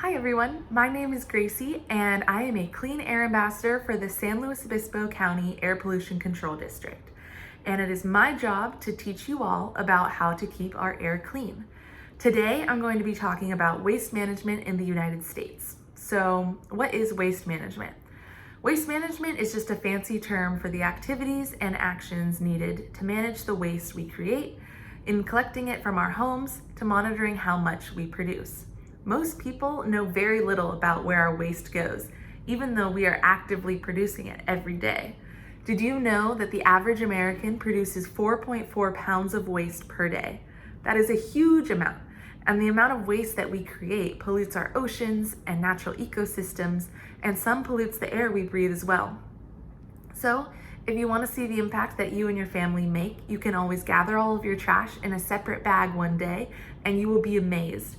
Hi everyone, my name is Gracie and I am a Clean Air Ambassador for the San Luis Obispo County Air Pollution Control District. And it is my job to teach you all about how to keep our air clean. Today I'm going to be talking about waste management in the United States. So what is waste management? Waste management is just a fancy term for the activities and actions needed to manage the waste we create, in collecting it from our homes to monitoring how much we produce. Most people know very little about where our waste goes, even though we are actively producing it every day. Did you know that the average American produces 4.4 pounds of waste per day? That is a huge amount, and the amount of waste that we create pollutes our oceans and natural ecosystems, and some pollutes the air we breathe as well. So, if you want to see the impact that you and your family make, you can always gather all of your trash in a separate bag one day, and you will be amazed.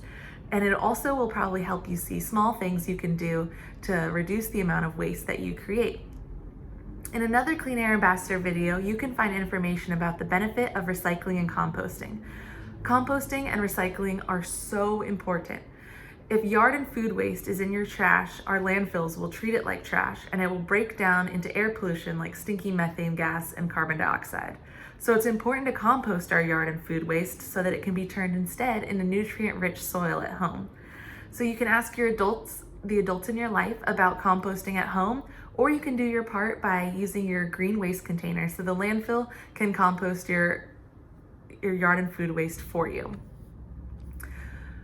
And it also will probably help you see small things you can do to reduce the amount of waste that you create. In another Clean Air Ambassador video, you can find information about the benefit of recycling and composting. Composting and recycling are so important. If yard and food waste is in your trash, our landfills will treat it like trash and it will break down into air pollution like stinky methane gas and carbon dioxide. So it's important to compost our yard and food waste so that it can be turned instead into nutrient-rich soil at home. So you can ask the adults in your life about composting at home, or you can do your part by using your green waste container so the landfill can compost your yard and food waste for you.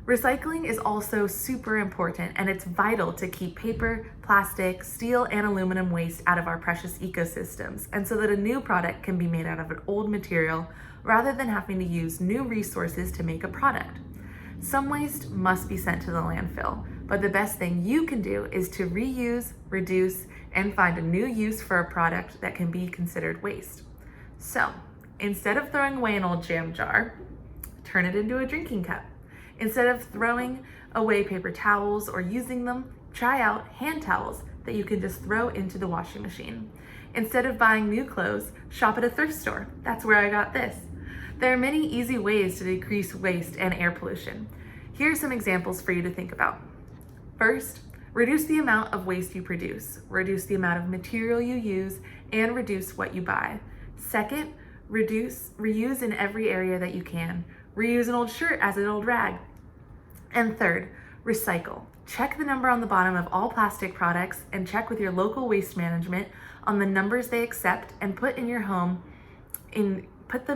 Recycling is also super important, and it's vital to keep paper, plastic, steel, and aluminum waste out of our precious ecosystems, and so that a new product can be made out of an old material rather than having to use new resources to make a product. Some waste must be sent to the landfill, but the best thing you can do is to reuse, reduce, and find a new use for a product that can be considered waste. So, instead of throwing away an old jam jar, turn it into a drinking cup. Instead of throwing away paper towels or using them, try out hand towels that you can just throw into the washing machine. Instead of buying new clothes, shop at a thrift store. That's where I got this. There are many easy ways to decrease waste and air pollution. Here are some examples for you to think about. First, reduce the amount of waste you produce, reduce the amount of material you use, and reduce what you buy. Second, reuse in every area that you can. Reuse an old shirt as an old rag. And third, recycle. Check the number on the bottom of all plastic products and check with your local waste management on the numbers they accept and put them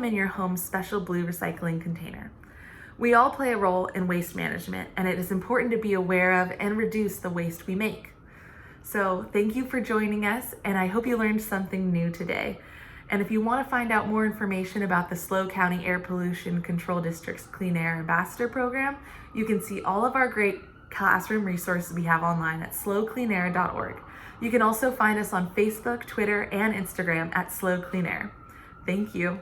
in your home's special blue recycling container. We all play a role in waste management, and it is important to be aware of and reduce the waste we make. So thank you for joining us, and I hope you learned something new today. And if you want to find out more information about the SLO County Air Pollution Control District's Clean Air Ambassador Program, you can see all of our great classroom resources we have online at slocleanair.org. You can also find us on Facebook, Twitter, and Instagram at SLO Clean Air. Thank you.